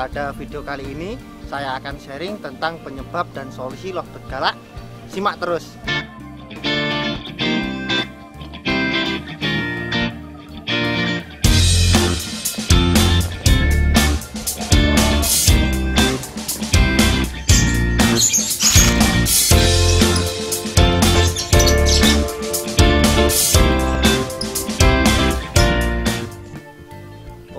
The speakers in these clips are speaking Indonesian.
pada video kali ini saya akan sharing tentang penyebab dan solusi lovebird galak. Simak terus.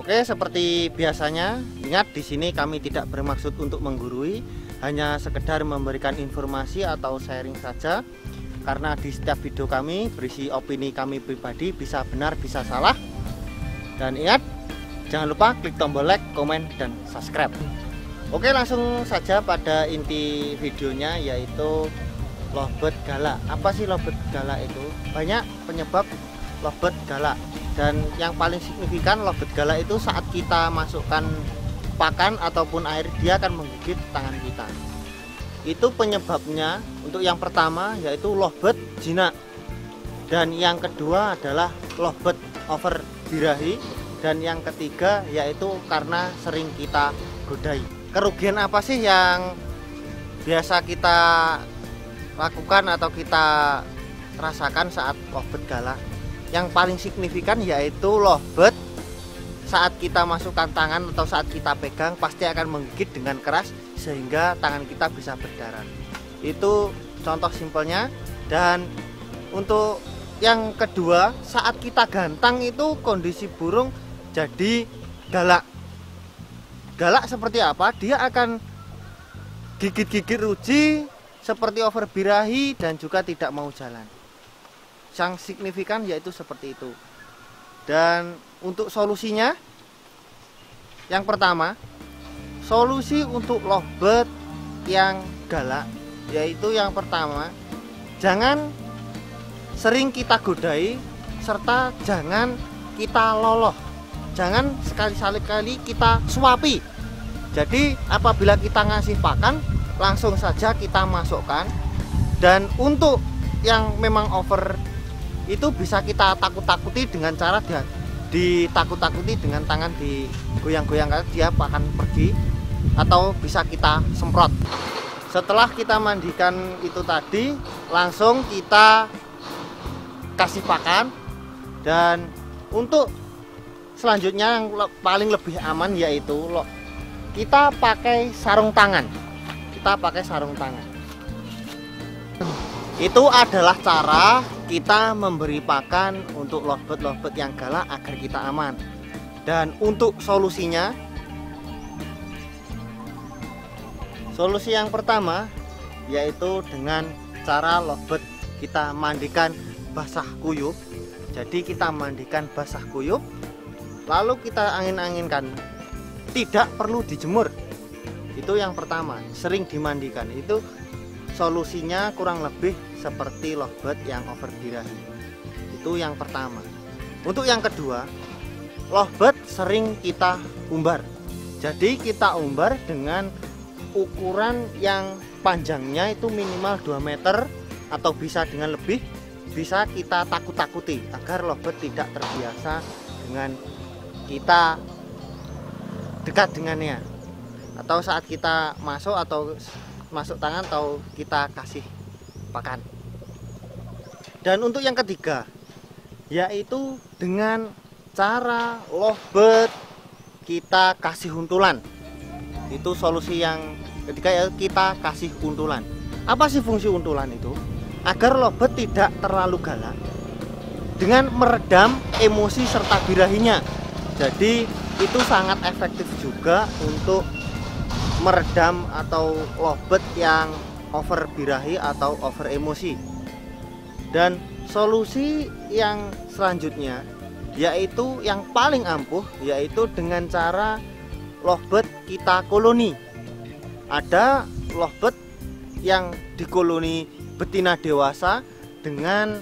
Oke, seperti biasanya, ingat di sini kami tidak bermaksud untuk menggurui, hanya sekedar memberikan informasi atau sharing saja. Karena di setiap video kami berisi opini kami pribadi, bisa benar bisa salah. Dan ingat, jangan lupa klik tombol like, komen, dan subscribe. Oke, langsung saja pada inti videonya, yaitu lovebird galak. Apa sih lovebird galak itu? Banyak penyebab lovebird galak. Dan yang paling signifikan lovebird galak itu saat kita masukkan pakan ataupun air, dia akan menggigit tangan kita. Itu penyebabnya. Untuk yang pertama yaitu lovebird jinak, dan yang kedua adalah lovebird over birahi, dan yang ketiga yaitu karena sering kita godai. Kerugian apa sih yang biasa kita lakukan atau kita rasakan saat lovebird galak? Yang paling signifikan yaitu lovebird saat kita masukkan tangan atau saat kita pegang pasti akan menggigit dengan keras sehingga tangan kita bisa berdarah. Itu contoh simpelnya. Dan untuk yang kedua, saat kita gantang itu kondisi burung jadi galak. Galak seperti apa? Dia akan gigit-gigit ruji seperti over birahi dan juga tidak mau jalan. Yang signifikan yaitu seperti itu. Dan untuk solusinya, yang pertama, solusi untuk lovebird yang galak yaitu yang pertama, jangan sering kita godai serta jangan kita loloh. Jangan sekali-kali kita suapi. Jadi apabila kita ngasih pakan, langsung saja kita masukkan. Dan untuk yang memang over itu bisa kita takut-takuti dengan cara ditakut-takuti dengan tangan digoyang-goyang, dia akan pergi, atau bisa kita semprot. Setelah kita mandikan itu tadi, langsung kita kasih pakan. Dan untuk selanjutnya yang paling lebih aman yaitu kita pakai sarung tangan. Itu adalah cara kita memberi pakan untuk lovebird yang galak agar kita aman. Dan untuk solusinya, solusi yang pertama yaitu dengan cara lovebird kita mandikan basah kuyup. Jadi kita mandikan basah kuyup, lalu kita angin-anginkan, tidak perlu dijemur. Itu yang pertama, sering dimandikan. Itu solusinya kurang lebih seperti lovebird yang over birahi. Itu yang pertama. Untuk yang kedua, lovebird sering kita umbar. Jadi kita umbar dengan ukuran yang panjangnya itu minimal 2 meter atau bisa dengan lebih. Bisa kita takut-takuti agar lovebird tidak terbiasa dengan kita dekat dengannya, atau saat kita masuk tangan atau kita kasih pakan. Dan untuk yang ketiga yaitu dengan cara lovebird kita kasih untulan. Itu solusi yang ketiga, ya kita kasih untulan. Apa sih fungsi untulan itu? Agar lovebird tidak terlalu galak dengan meredam emosi serta birahinya. Jadi itu sangat efektif juga untuk meredam atau lovebird yang over birahi atau over emosi. Dan solusi yang selanjutnya yaitu yang paling ampuh, yaitu dengan cara lovebird kita koloni. Ada lovebird yang dikoloni betina dewasa dengan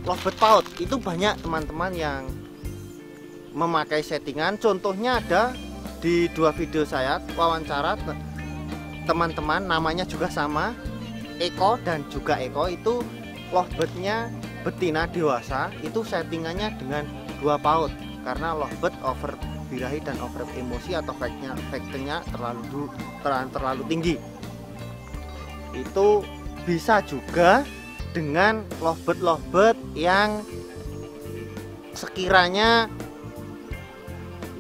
lovebird paut. Itu banyak teman-teman yang memakai settingan. Contohnya ada di 2 video saya wawancara teman-teman, namanya juga sama, Eko dan juga Eko. Itu lovebirdnya betina dewasa, itu settingannya dengan 2 paut karena lovebird over birahi dan over emosi atau faktornya terlalu tinggi. Itu bisa juga dengan lovebird yang sekiranya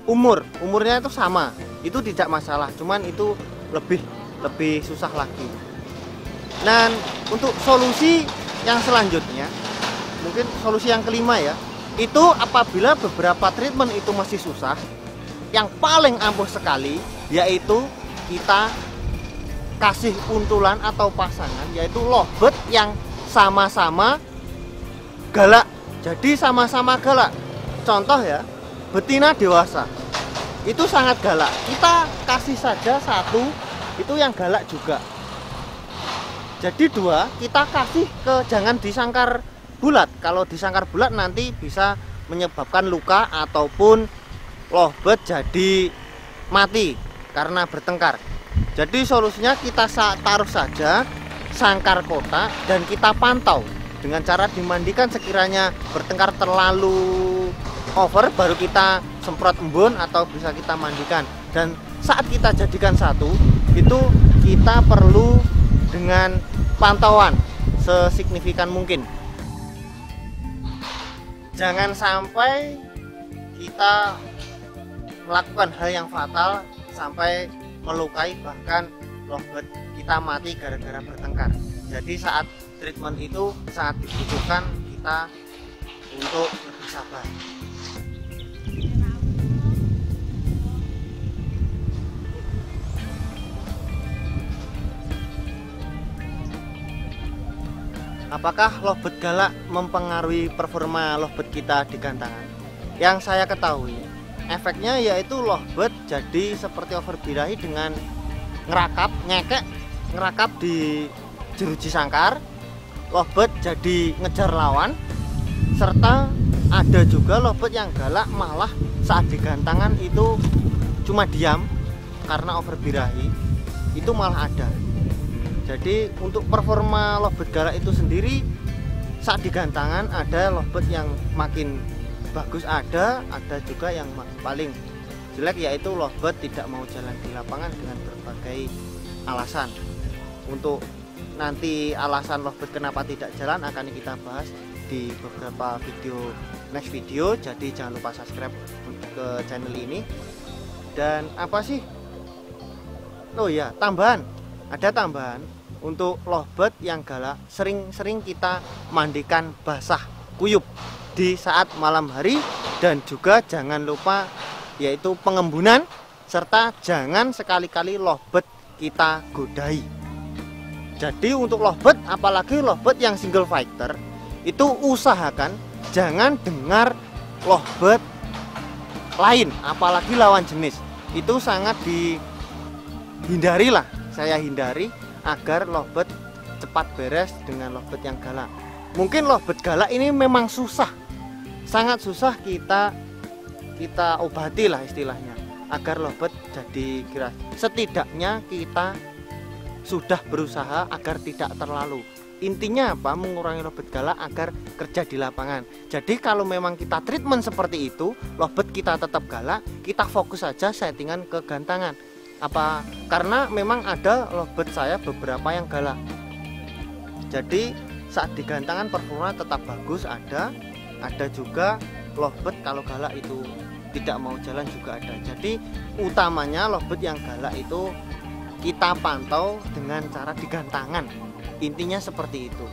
umurnya itu sama, itu tidak masalah, cuman itu lebih susah lagi. Dan untuk solusi yang selanjutnya, mungkin solusi yang kelima ya, itu apabila beberapa treatment itu masih susah, yang paling ampuh sekali yaitu kita kasih untulan atau pasangan, yaitu lovebird yang sama-sama galak. Jadi sama-sama galak. Contoh ya, betina dewasa itu sangat galak, kita kasih saja satu itu yang galak juga. Jadi dua kita kasih jangan disangkar bulat. Kalau disangkar bulat nanti bisa menyebabkan luka ataupun lovebird jadi mati karena bertengkar. Jadi solusinya kita taruh saja sangkar kotak dan kita pantau dengan cara dimandikan. Sekiranya bertengkar terlalu over baru kita semprot embun atau bisa kita mandikan. Dan saat kita jadikan satu itu kita perlu dengan pantauan sesignifikan mungkin. Jangan sampai kita melakukan hal yang fatal sampai melukai bahkan lovebird kita mati gara-gara bertengkar. Jadi saat treatment itu sangat dibutuhkan kita untuk lebih sabar. Apakah lovebird galak mempengaruhi performa lovebird kita di gantangan? Yang saya ketahui, efeknya yaitu lovebird jadi seperti over birahi dengan ngerakap di jeruji sangkar. Lovebird jadi ngejar lawan, serta ada juga lovebird yang galak malah saat di gantangan itu cuma diam karena over birahi, itu malah ada. Jadi untuk performa lovebird galak itu sendiri saat di gantangan ada lovebird yang makin bagus, ada juga yang paling jelek, yaitu lovebird tidak mau jalan di lapangan dengan berbagai alasan. Untuk nanti alasan lovebird kenapa tidak jalan akan kita bahas di beberapa next video. Jadi jangan lupa subscribe ke channel ini. Dan apa sih? Oh ya, ada tambahan. Untuk lovebird yang galak sering-sering kita mandikan basah kuyup di saat malam hari, dan juga jangan lupa yaitu pengembunan, serta jangan sekali-kali lovebird kita godai. Jadi untuk lovebird, apalagi lovebird yang single fighter, itu usahakan jangan dengar lovebird lain, apalagi lawan jenis. Itu sangat dihindari lah, saya hindari agar lovebird cepat beres dengan lovebird yang galak. Mungkin lovebird galak ini memang susah, sangat susah kita obati lah istilahnya, agar lovebird jadi keras. Setidaknya kita sudah berusaha agar tidak terlalu. Intinya apa? Mengurangi lovebird galak agar kerja di lapangan. Jadi kalau memang kita treatment seperti itu, lovebird kita tetap galak, kita fokus saja settingan ke gantangan. Karena memang ada lovebird saya beberapa yang galak. Jadi saat di gantangan performa tetap bagus, ada juga lovebird kalau galak itu tidak mau jalan juga ada. Jadi utamanya lovebird yang galak itu kita pantau dengan cara di gantangan. Intinya seperti itu.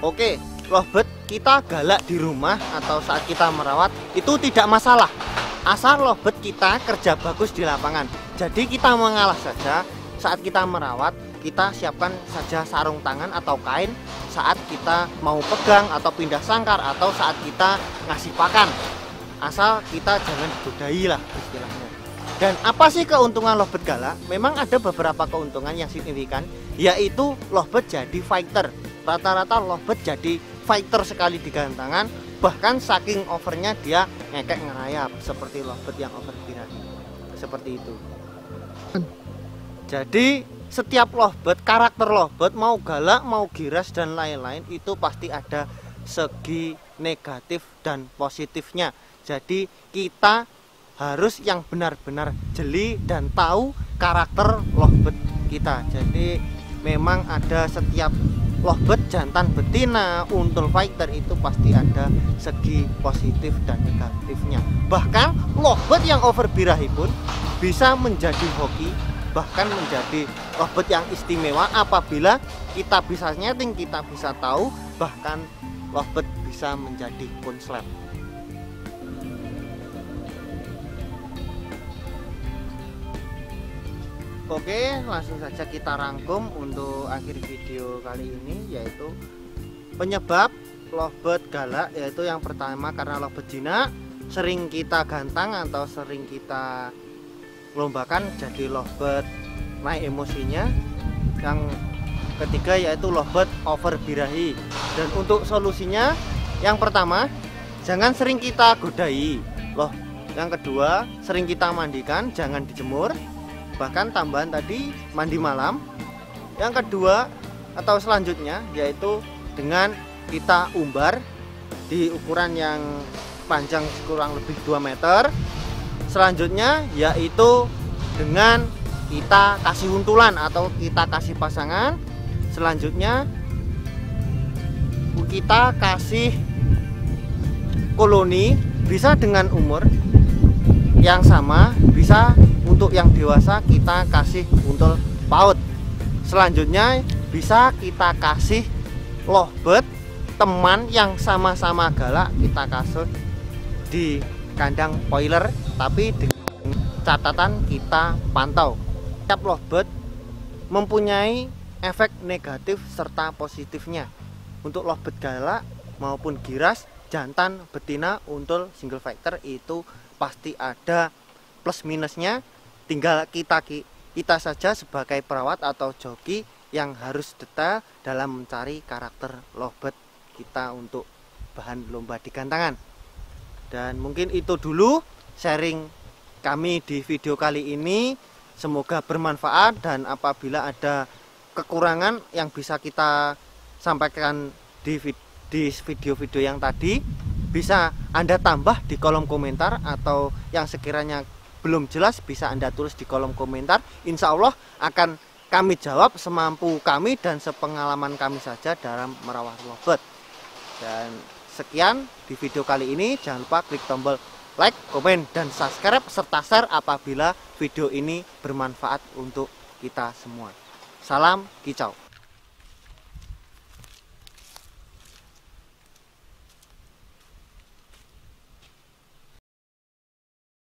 Oke, lovebird kita galak di rumah atau saat kita merawat itu tidak masalah, asal lovebird kita kerja bagus di lapangan. Jadi kita mengalah saja. Saat kita merawat, kita siapkan saja sarung tangan atau kain saat kita mau pegang atau pindah sangkar, atau saat kita ngasih pakan. Asal kita jangan digodai lah istilahnya. Dan apa sih keuntungan lovebird galak? Memang ada beberapa keuntungan yang signifikan, yaitu lovebird jadi fighter. Rata-rata lovebird jadi fighter sekali di gantangan, bahkan saking overnya dia ngekek ngerayap seperti lovebird yang over birahi. Seperti itu. Jadi setiap lovebird, karakter lovebird mau galak, mau giras dan lain-lain itu pasti ada segi negatif dan positifnya. Jadi kita harus yang benar-benar jeli dan tahu karakter lovebird kita. Jadi memang ada setiap lovebird jantan betina, untul fighter itu pasti ada segi positif dan negatifnya. Bahkan lovebird yang over birahi pun bisa menjadi hoki, bahkan menjadi lovebird yang istimewa apabila kita bisa nyeting, kita bisa tahu, bahkan lovebird bisa menjadi konslet. Oke, langsung saja kita rangkum untuk akhir video kali ini, yaitu penyebab lovebird galak. Yaitu yang pertama karena lovebird jinak sering kita gantang atau sering kita lombakan jadi lovebird naik emosinya. Yang ketiga yaitu lovebird over birahi. Dan untuk solusinya, yang pertama jangan sering kita godai loh. Yang kedua, sering kita mandikan, jangan dijemur. Bahkan tambahan tadi mandi malam. Yang kedua atau selanjutnya yaitu dengan kita umbar di ukuran yang panjang kurang lebih 2 meter. Selanjutnya yaitu dengan kita kasih untulan atau kita kasih pasangan. Selanjutnya kita kasih koloni, bisa dengan umur yang sama, bisa untuk yang dewasa kita kasih untul paut. Selanjutnya bisa kita kasih lovebird teman yang sama-sama galak, kita kasih di kandang spoiler, tapi dengan catatan kita pantau. Setiap lovebird mempunyai efek negatif serta positifnya. Untuk lovebird galak maupun giras, jantan, betina, untul, single factor itu pasti ada plus minusnya. Tinggal kita saja sebagai perawat atau joki yang harus detail dalam mencari karakter lovebird kita untuk bahan lomba di gantangan. Dan mungkin itu dulu sharing kami di video kali ini. Semoga bermanfaat, dan apabila ada kekurangan yang bisa kita sampaikan di video-video yang tadi, bisa Anda tambah di kolom komentar, atau yang sekiranya belum jelas bisa Anda tulis di kolom komentar. Insya Allah akan kami jawab semampu kami dan sepengalaman kami saja dalam merawat lovebird. Dan sekian di video kali ini. Jangan lupa klik tombol like, komen, dan subscribe serta share apabila video ini bermanfaat untuk kita semua. Salam kicau.